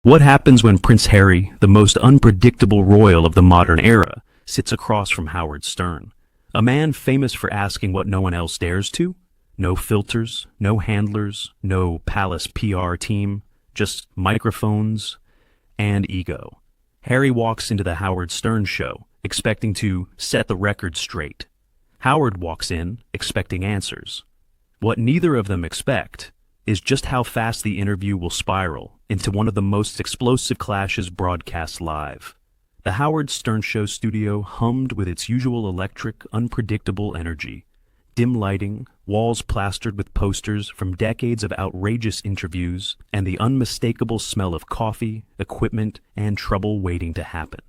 What happens when Prince Harry, the most unpredictable royal of the modern era, sits across from Howard Stern? A man famous for asking what no one else dares to? No filters, no handlers, no palace PR team, just microphones and ego. Harry walks into the Howard Stern show, expecting to set the record straight. Howard walks in, expecting answers. What neither of them expect is just how fast the interview will spiral into one of the most explosive clashes broadcast live. The Howard Stern Show studio hummed with its usual electric, unpredictable energy. Dim lighting, walls plastered with posters from decades of outrageous interviews, and the unmistakable smell of coffee, equipment, and trouble waiting to happen.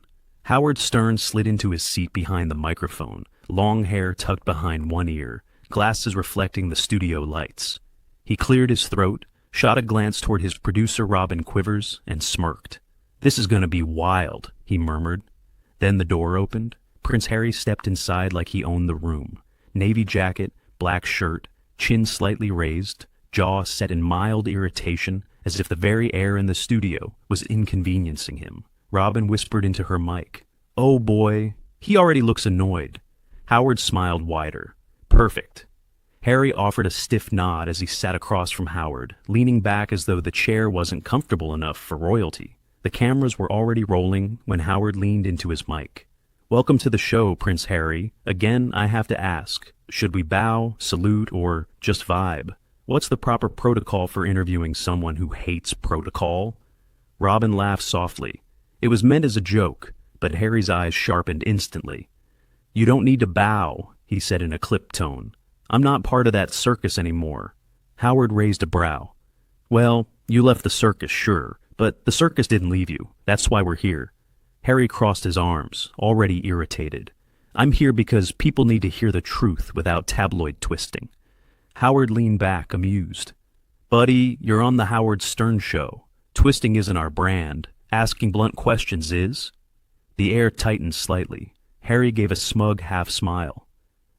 Howard Stern slid into his seat behind the microphone, long hair tucked behind one ear, glasses reflecting the studio lights. He cleared his throat, shot a glance toward his producer Robin Quivers, and smirked. "This is going to be wild," he murmured. Then the door opened. Prince Harry stepped inside like he owned the room. Navy jacket, black shirt, chin slightly raised, jaw set in mild irritation, as if the very air in the studio was inconveniencing him. Robin whispered into her mic, "Oh boy, he already looks annoyed." Howard smiled wider. "Perfect." Harry offered a stiff nod as he sat across from Howard, leaning back as though the chair wasn't comfortable enough for royalty. The cameras were already rolling when Howard leaned into his mic. "Welcome to the show, Prince Harry. Again, I have to ask, should we bow, salute, or just vibe? What's the proper protocol for interviewing someone who hates protocol?" Robin laughed softly. It was meant as a joke, but Harry's eyes sharpened instantly. "You don't need to bow," he said in a clipped tone. "I'm not part of that circus anymore." Howard raised a brow. "Well, you left the circus, sure, but the circus didn't leave you. That's why we're here." Harry crossed his arms, already irritated. "I'm here because people need to hear the truth without tabloid twisting." Howard leaned back, amused. "Buddy, you're on the Howard Stern Show. Twisting isn't our brand. Asking blunt questions is." The air tightened slightly. Harry gave a smug half-smile.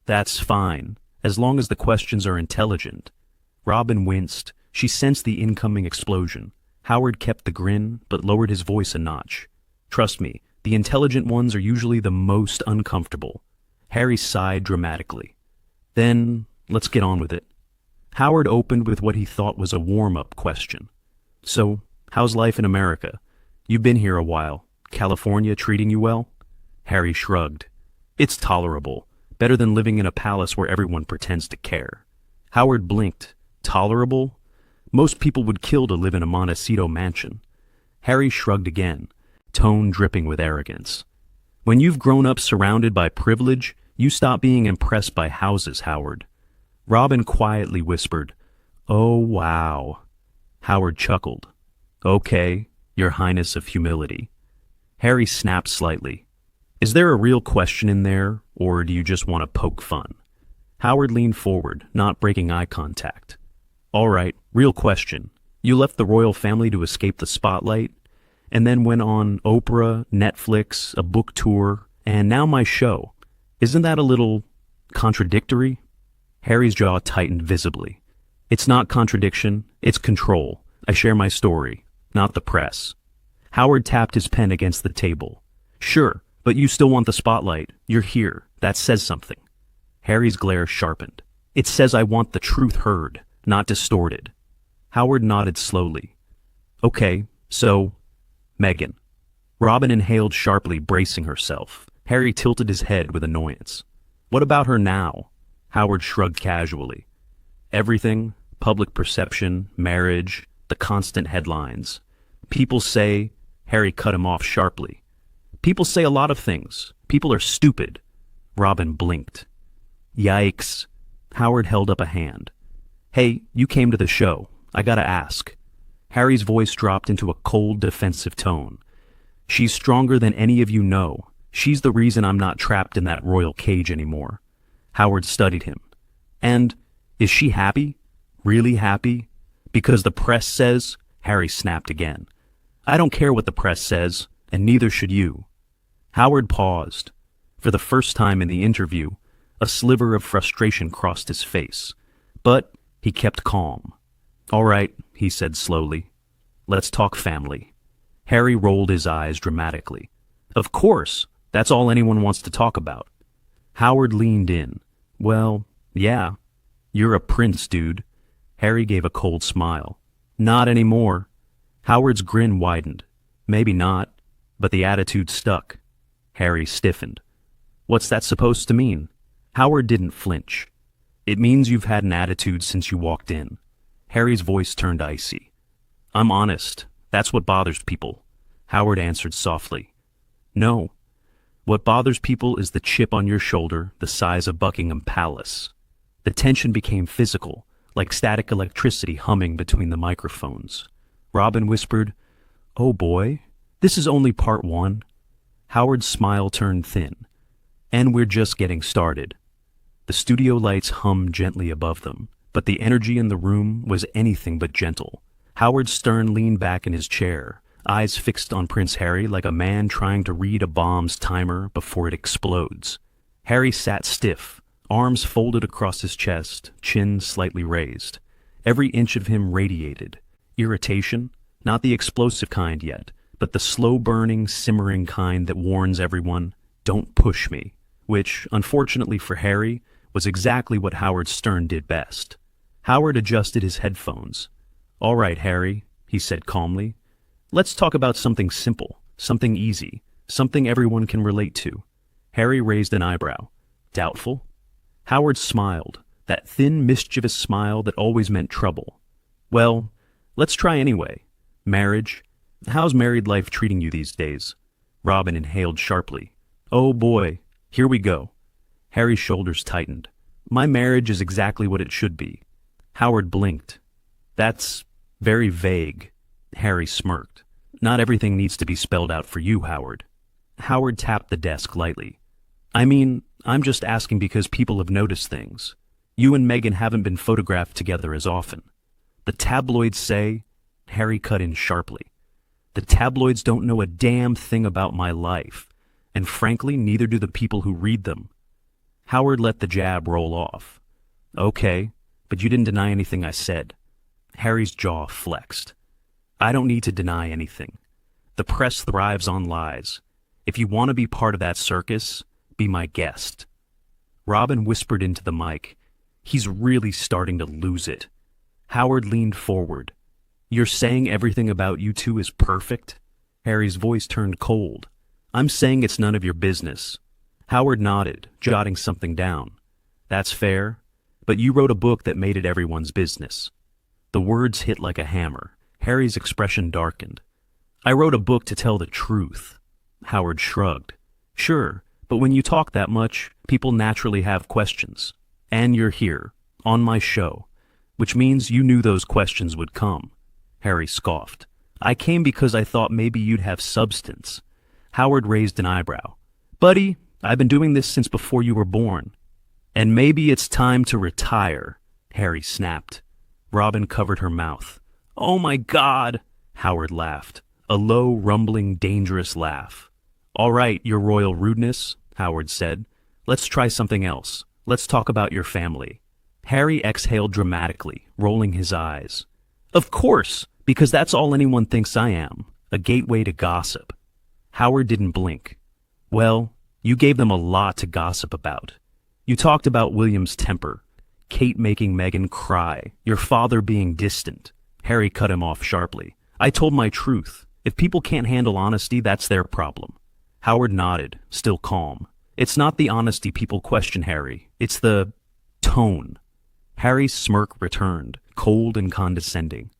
"That's fine, as long as the questions are intelligent." Robin winced. She sensed the incoming explosion. Howard kept the grin, but lowered his voice a notch. "Trust me, the intelligent ones are usually the most uncomfortable." Harry sighed dramatically. "Then, let's get on with it." Howard opened with what he thought was a warm-up question. "So, how's life in America? You've been here a while. California treating you well?" Harry shrugged. "It's tolerable. Better than living in a palace where everyone pretends to care." Howard blinked. "Tolerable? Most people would kill to live in a Montecito mansion." Harry shrugged again, tone dripping with arrogance. "When you've grown up surrounded by privilege, you stop being impressed by houses, Howard." Robin quietly whispered, "Oh, wow." Howard chuckled. "Okay, Your Highness of Humility." Harry snapped slightly. "Is there a real question in there, or do you just want to poke fun?" Howard leaned forward, not breaking eye contact. "All right, real question. You left the royal family to escape the spotlight, and then went on Oprah, Netflix, a book tour, and now my show. Isn't that a little contradictory?" Harry's jaw tightened visibly. "It's not contradiction, it's control. I share my story, not the press." Howard tapped his pen against the table. "Sure, but you still want the spotlight. You're here. That says something." Harry's glare sharpened. "It says I want the truth heard, not distorted." Howard nodded slowly. "Okay, so, Meghan." Robin inhaled sharply, bracing herself. Harry tilted his head with annoyance. "What about her now?" Howard shrugged casually. "Everything, public perception, marriage, the constant headlines. People say—" Harry cut him off sharply. "People say a lot of things. People are stupid." Robin blinked. "Yikes." Howard held up a hand. "Hey, you came to the show. I gotta ask." Harry's voice dropped into a cold, defensive tone. "She's stronger than any of you know. She's the reason I'm not trapped in that royal cage anymore." Howard studied him. "And is she happy? Really happy? Because the press says—" Harry snapped again. "I don't care what the press says, and neither should you." Howard paused. For the first time in the interview, a sliver of frustration crossed his face. But he kept calm. "All right," he said slowly. "Let's talk family." Harry rolled his eyes dramatically. Of course, that's all anyone wants to talk about. Howard leaned in. Well, yeah, you're a prince, dude. Harry gave a cold smile. Not anymore. Howard's grin widened. Maybe not, but the attitude stuck. Harry stiffened. What's that supposed to mean? Howard didn't flinch. It means you've had an attitude since you walked in. Harry's voice turned icy. I'm honest. That's what bothers people. Howard answered softly. No. What bothers people is the chip on your shoulder the size of Buckingham Palace. The tension became physical, like static electricity humming between the microphones. Robin whispered, Oh boy, this is only part one. Howard's smile turned thin. And we're just getting started. The studio lights hummed gently above them, but the energy in the room was anything but gentle. Howard Stern leaned back in his chair, eyes fixed on Prince Harry like a man trying to read a bomb's timer before it explodes. Harry sat stiff, arms folded across his chest, chin slightly raised. Every inch of him radiated. Irritation, not the explosive kind yet, but the slow-burning, simmering kind that warns everyone, don't push me, which, unfortunately for Harry, was exactly what Howard Stern did best. Howard adjusted his headphones. All right, Harry, he said calmly. Let's talk about something simple, something easy, something everyone can relate to. Harry raised an eyebrow. Doubtful? Howard smiled, that thin, mischievous smile that always meant trouble. Well, let's try anyway. Marriage. How's married life treating you these days? Robin inhaled sharply. Oh boy, here we go. Harry's shoulders tightened. My marriage is exactly what it should be. Howard blinked. That's very vague. Harry smirked. Not everything needs to be spelled out for you, Howard. Howard tapped the desk lightly. I mean, I'm just asking because people have noticed things. You and Meghan haven't been photographed together as often. The tabloids say... Harry cut in sharply. The tabloids don't know a damn thing about my life, and frankly, neither do the people who read them. Howard let the jab roll off. Okay, but you didn't deny anything I said. Harry's jaw flexed. I don't need to deny anything. The press thrives on lies. If you want to be part of that circus, be my guest. Robin whispered into the mic. He's really starting to lose it. Howard leaned forward. You're saying everything about you two is perfect? Harry's voice turned cold. I'm saying it's none of your business. Howard nodded, jotting something down. That's fair, but you wrote a book that made it everyone's business. The words hit like a hammer. Harry's expression darkened. I wrote a book to tell the truth. Howard shrugged. Sure, but when you talk that much, people naturally have questions. And you're here, on my show, which means you knew those questions would come. Harry scoffed. I came because I thought maybe you'd have substance. Howard raised an eyebrow. Buddy, I've been doing this since before you were born. And maybe it's time to retire, Harry snapped. Robin covered her mouth. Oh my God, Howard laughed. A low, rumbling, dangerous laugh. All right, your royal rudeness, Howard said. Let's try something else. Let's talk about your family. Harry exhaled dramatically, rolling his eyes. Of course, because that's all anyone thinks I am, a gateway to gossip. Howard didn't blink. Well, you gave them a lot to gossip about. You talked about William's temper, Kate making Meghan cry, your father being distant. Harry cut him off sharply. I told my truth. If people can't handle honesty, that's their problem. Howard nodded, still calm. It's not the honesty people question, Harry. It's the tone. Harry's smirk returned, cold and condescending.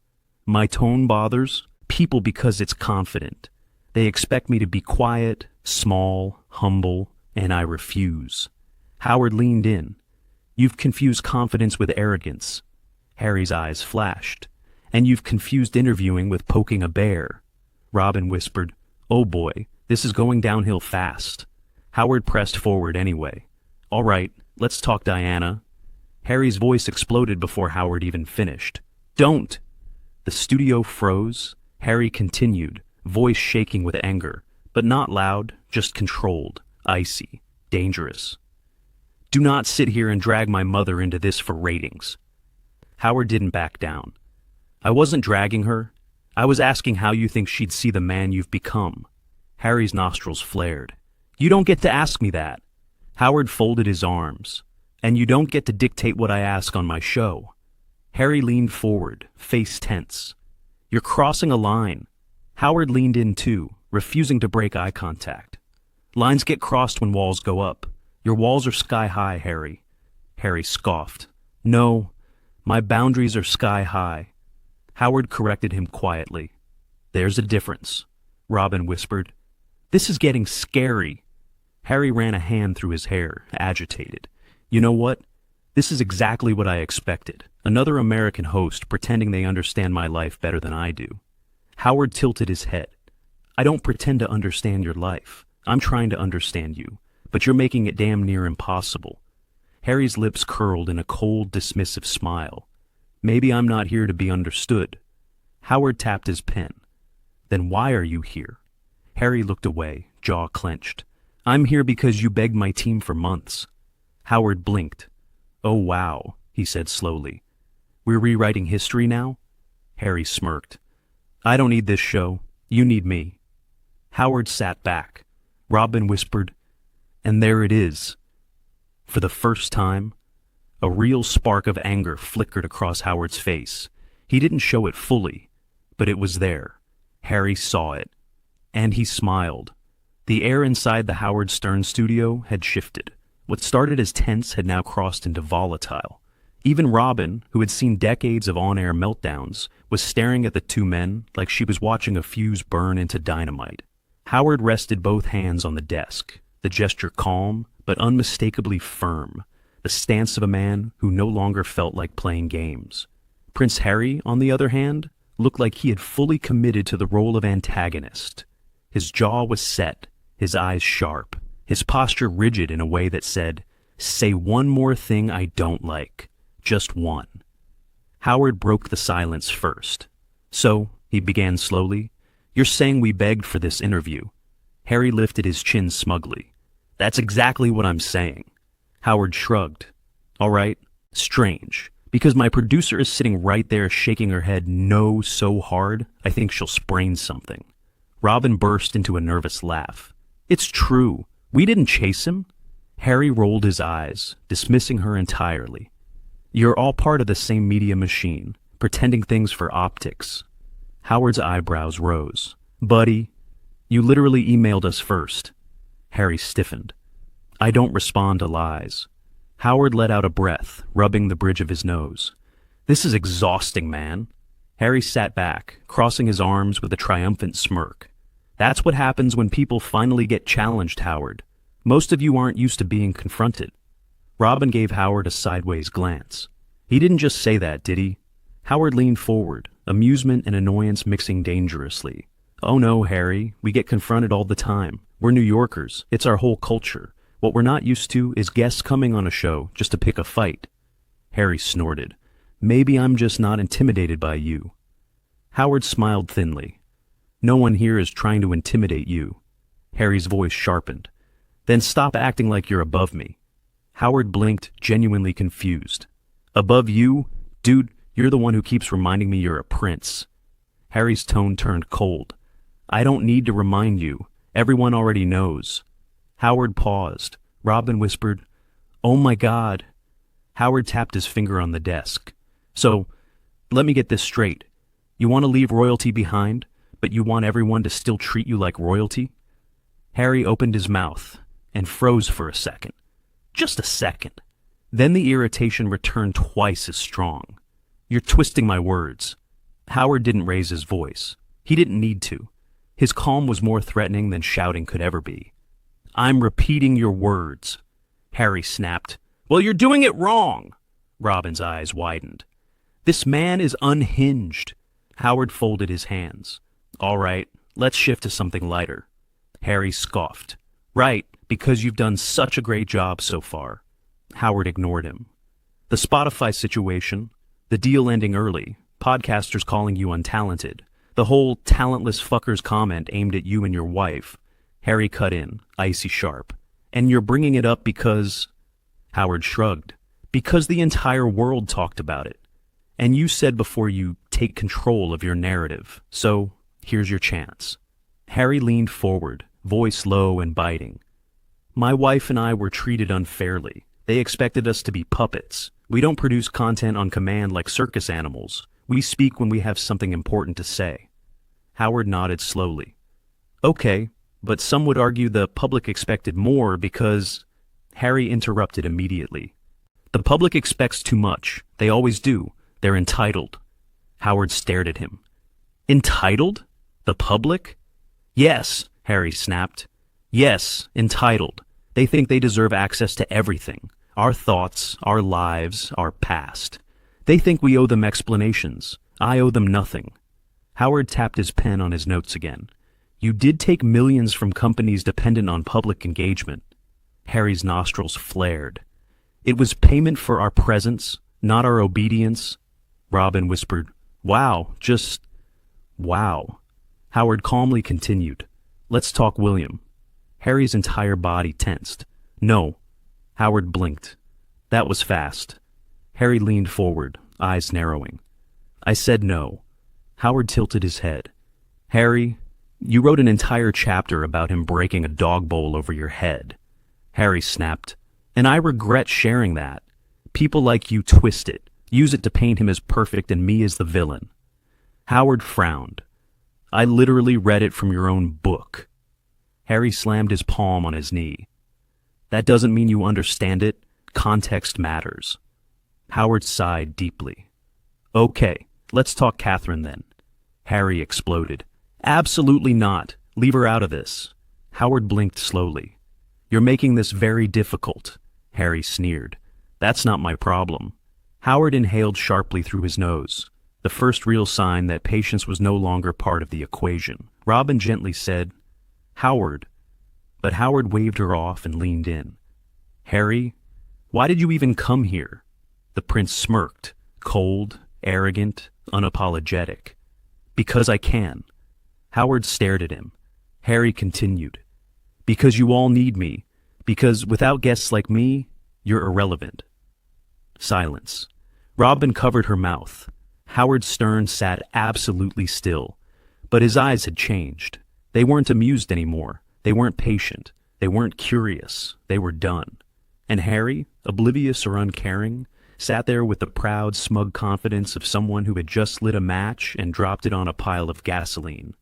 My tone bothers people because it's confident. They expect me to be quiet, small, humble, and I refuse. Howard leaned in. You've confused confidence with arrogance. Harry's eyes flashed. And you've confused interviewing with poking a bear. Robin whispered, Oh boy, this is going downhill fast. Howard pressed forward anyway. All right, let's talk Diana. Harry's voice exploded before Howard even finished. Don't! The studio froze. Harry continued, voice shaking with anger, but not loud, just controlled, icy, dangerous. Do not sit here and drag my mother into this for ratings. Howard didn't back down. I wasn't dragging her. I was asking how you think she'd see the man you've become. Harry's nostrils flared. You don't get to ask me that. Howard folded his arms. And you don't get to dictate what I ask on my show. Harry leaned forward, face tense. You're crossing a line. Howard leaned in too, refusing to break eye contact. Lines get crossed when walls go up. Your walls are sky high, Harry. Harry scoffed. No, my boundaries are sky high. Howard corrected him quietly. There's a difference, Robin whispered. This is getting scary. Harry ran a hand through his hair, agitated. You know what? This is exactly what I expected. Another American host pretending they understand my life better than I do. Howard tilted his head. I don't pretend to understand your life. I'm trying to understand you, but you're making it damn near impossible. Harry's lips curled in a cold, dismissive smile. Maybe I'm not here to be understood. Howard tapped his pen. Then why are you here? Harry looked away, jaw clenched. I'm here because you begged my team for months. Howard blinked. Oh wow, he said slowly. We're rewriting history now? Harry smirked. I don't need this show. You need me. Howard sat back. Robin whispered, and there it is. For the first time, a real spark of anger flickered across Howard's face. He didn't show it fully, but it was there. Harry saw it. And he smiled. The air inside the Howard Stern studio had shifted. What started as tense had now crossed into volatile. Even Robin, who had seen decades of on-air meltdowns, was staring at the two men like she was watching a fuse burn into dynamite. Howard rested both hands on the desk, the gesture calm but unmistakably firm, the stance of a man who no longer felt like playing games. Prince Harry, on the other hand, looked like he had fully committed to the role of antagonist. His jaw was set, his eyes sharp, his posture rigid in a way that said, say one more thing I don't like. Just one. Howard broke the silence first. So, he began slowly, you're saying we begged for this interview. Harry lifted his chin smugly. That's exactly what I'm saying. Howard shrugged. All right, strange. Because my producer is sitting right there shaking her head no so hard, I think she'll sprain something. Robin burst into a nervous laugh. It's true. We didn't chase him. Harry rolled his eyes, dismissing her entirely. You're all part of the same media machine, pretending things for optics. Howard's eyebrows rose. Buddy, you literally emailed us first. Harry stiffened. I don't respond to lies. Howard let out a breath, rubbing the bridge of his nose. This is exhausting, man. Harry sat back, crossing his arms with a triumphant smirk. That's what happens when people finally get challenged, Howard. Most of you aren't used to being confronted. Robin gave Howard a sideways glance. He didn't just say that, did he? Howard leaned forward, amusement and annoyance mixing dangerously. Oh no, Harry, we get confronted all the time. We're New Yorkers. It's our whole culture. What we're not used to is guests coming on a show just to pick a fight. Harry snorted. Maybe I'm just not intimidated by you. Howard smiled thinly. No one here is trying to intimidate you. Harry's voice sharpened. Then stop acting like you're above me. Howard blinked, genuinely confused. Above you? Dude, you're the one who keeps reminding me you're a prince. Harry's tone turned cold. I don't need to remind you. Everyone already knows. Howard paused. Robin whispered, Oh my God. Howard tapped his finger on the desk. So, let me get this straight. You want to leave royalty behind, but you want everyone to still treat you like royalty? Harry opened his mouth and froze for a second. Just a second. Then the irritation returned twice as strong. You're twisting my words. Howard didn't raise his voice. He didn't need to. His calm was more threatening than shouting could ever be. I'm repeating your words. Harry snapped. Well, you're doing it wrong. Robin's eyes widened. This man is unhinged. Howard folded his hands. All right, let's shift to something lighter. Harry scoffed. Right, because you've done such a great job so far. Howard ignored him. The Spotify situation, the deal ending early, podcasters calling you untalented, the whole talentless fuckers comment aimed at you and your wife. Harry cut in, icy sharp. And you're bringing it up because... Howard shrugged. Because the entire world talked about it. And you said before you take control of your narrative. So, here's your chance. Harry leaned forward, voice low and biting. My wife and I were treated unfairly. They expected us to be puppets. We don't produce content on command like circus animals. We speak when we have something important to say. Howard nodded slowly. Okay, but some would argue the public expected more because... Harry interrupted immediately. The public expects too much. They always do. They're entitled. Howard stared at him. Entitled? The public? Yes, Harry snapped. Yes, entitled. They think they deserve access to everything. Our thoughts, our lives, our past. They think we owe them explanations. I owe them nothing. Howard tapped his pen on his notes again. You did take millions from companies dependent on public engagement. Harry's nostrils flared. It was payment for our presence, not our obedience. Robin whispered, Wow, just... wow. Howard calmly continued. Let's talk William. Harry's entire body tensed. No. Howard blinked. That was fast. Harry leaned forward, eyes narrowing. I said no. Howard tilted his head. Harry, you wrote an entire chapter about him breaking a dog bowl over your head. Harry snapped. And I regret sharing that. People like you twist it, use it to paint him as perfect and me as the villain. Howard frowned. I literally read it from your own book. Harry slammed his palm on his knee. That doesn't mean you understand it. Context matters. Howard sighed deeply. Okay, let's talk Catherine then. Harry exploded. Absolutely not. Leave her out of this. Howard blinked slowly. You're making this very difficult, Harry sneered. That's not my problem. Howard inhaled sharply through his nose, the first real sign that patience was no longer part of the equation. Robin gently said, Howard. But Howard waved her off and leaned in. Harry, why did you even come here? The prince smirked, cold, arrogant, unapologetic. Because I can. Howard stared at him. Harry continued. Because you all need me. Because without guests like me, you're irrelevant. Silence. Robin covered her mouth. Howard Stern sat absolutely still. But his eyes had changed. They weren't amused anymore. They weren't patient. They weren't curious. They were done. And Harry, oblivious or uncaring, sat there with the proud, smug confidence of someone who had just lit a match and dropped it on a pile of gasoline.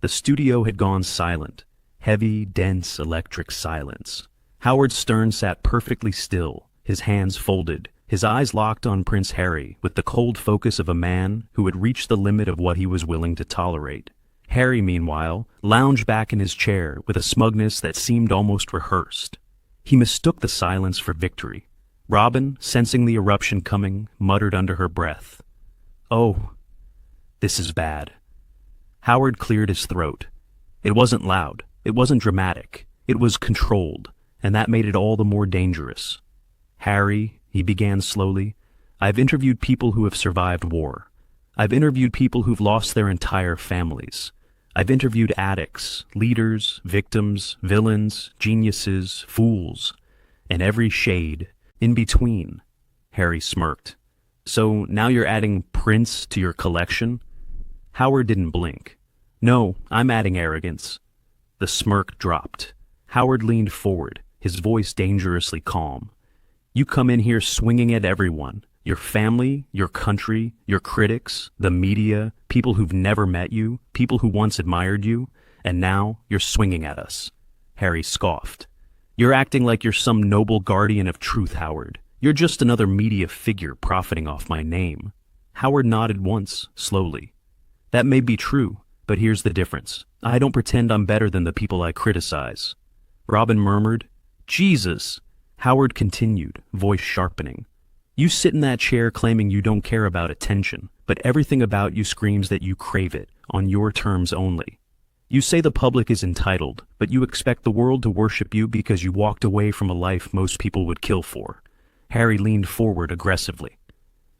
The studio had gone silent. Heavy, dense, electric silence. Howard Stern sat perfectly still, his hands folded, his eyes locked on Prince Harry with the cold focus of a man who had reached the limit of what he was willing to tolerate. Harry, meanwhile, lounged back in his chair with a smugness that seemed almost rehearsed. He mistook the silence for victory. Robin, sensing the eruption coming, muttered under her breath, Oh, this is bad. Howard cleared his throat. It wasn't loud. It wasn't dramatic. It was controlled, and that made it all the more dangerous. Harry, he began slowly, I've interviewed people who have survived war. I've interviewed people who've lost their entire families. I've interviewed addicts, leaders, victims, villains, geniuses, fools, and every shade in between. Harry smirked. So now you're adding Prince to your collection? Howard didn't blink. No, I'm adding arrogance. The smirk dropped. Howard leaned forward, his voice dangerously calm. You come in here swinging at everyone. Your family, your country, your critics, the media, people who've never met you, people who once admired you, and now you're swinging at us. Harry scoffed. You're acting like you're some noble guardian of truth, Howard. You're just another media figure profiting off my name. Howard nodded once, slowly. That may be true, but here's the difference. I don't pretend I'm better than the people I criticize. Robin murmured, Jesus! Howard continued, voice sharpening. You sit in that chair claiming you don't care about attention, but everything about you screams that you crave it, on your terms only. You say the public is entitled, but you expect the world to worship you because you walked away from a life most people would kill for. Harry leaned forward aggressively.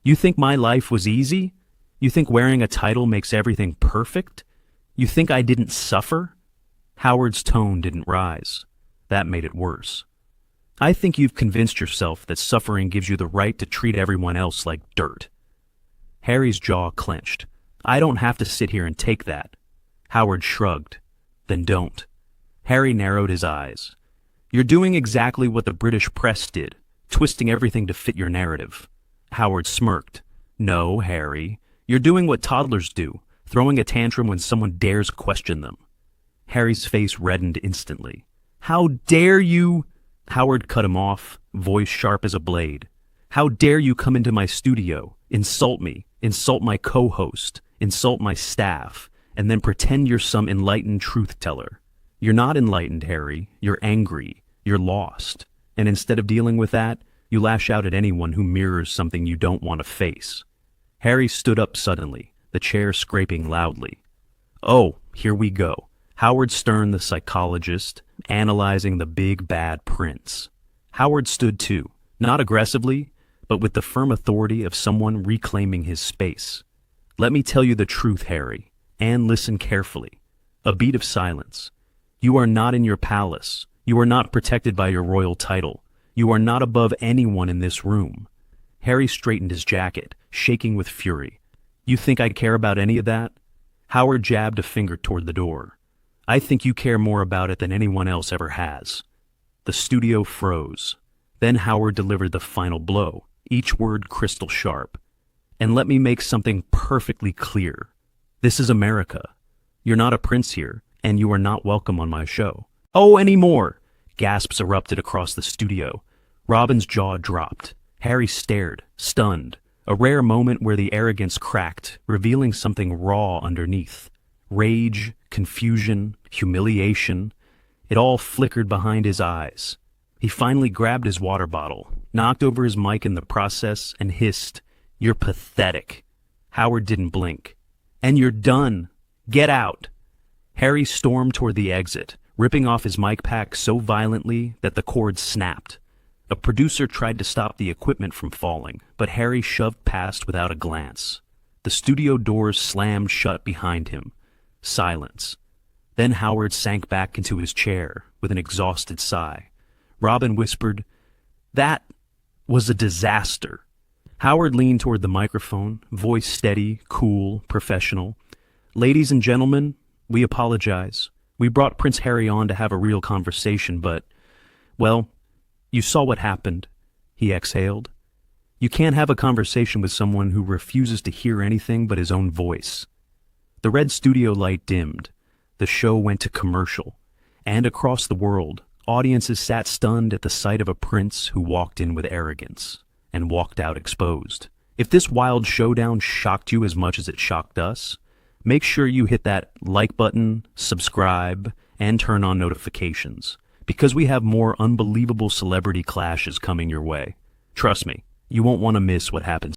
You think my life was easy? You think wearing a title makes everything perfect? You think I didn't suffer? Howard's tone didn't rise. That made it worse. I think you've convinced yourself that suffering gives you the right to treat everyone else like dirt. Harry's jaw clenched. I don't have to sit here and take that. Howard shrugged. Then don't. Harry narrowed his eyes. You're doing exactly what the British press did, twisting everything to fit your narrative. Howard smirked. No, Harry. You're doing what toddlers do, throwing a tantrum when someone dares question them. Harry's face reddened instantly. How dare you? Howard cut him off, voice sharp as a blade. How dare you come into my studio, insult me, insult my co-host, insult my staff, and then pretend you're some enlightened truth-teller. You're not enlightened, Harry. You're angry. You're lost. And instead of dealing with that, you lash out at anyone who mirrors something you don't want to face. Harry stood up suddenly, the chair scraping loudly. Oh, here we go. Howard Stern, the psychologist, analyzing the big bad prince. Howard stood too, not aggressively, but with the firm authority of someone reclaiming his space. Let me tell you the truth, Harry, and listen carefully. A beat of silence. You are not in your palace. You are not protected by your royal title. You are not above anyone in this room. Harry straightened his jacket, shaking with fury. You think I care about any of that? Howard jabbed a finger toward the door. I think you care more about it than anyone else ever has. The studio froze. Then Howard delivered the final blow, each word crystal sharp. And let me make something perfectly clear. This is America. You're not a prince here, and you are not welcome on my show. Oh, any more! Gasps erupted across the studio. Robin's jaw dropped. Harry stared, stunned, a rare moment where the arrogance cracked, revealing something raw underneath. Rage, confusion, humiliation, it all flickered behind his eyes. He finally grabbed his water bottle, knocked over his mic in the process, and hissed, "You're pathetic." Howard didn't blink. "And you're done. Get out." Harry stormed toward the exit, ripping off his mic pack so violently that the cord snapped. A producer tried to stop the equipment from falling, but Harry shoved past without a glance. The studio doors slammed shut behind him. Silence. Then Howard sank back into his chair with an exhausted sigh. Robin whispered, "That was a disaster." Howard leaned toward the microphone, voice steady, cool, professional. "Ladies and gentlemen, we apologize. We brought Prince Harry on to have a real conversation, but, well, you saw what happened." He exhaled. "You can't have a conversation with someone who refuses to hear anything but his own voice." The red studio light dimmed. The show went to commercial. And across the world, audiences sat stunned at the sight of a prince who walked in with arrogance and walked out exposed. If this wild showdown shocked you as much as it shocked us, make sure you hit that like button, subscribe, and turn on notifications, because we have more unbelievable celebrity clashes coming your way. Trust me, you won't want to miss what happens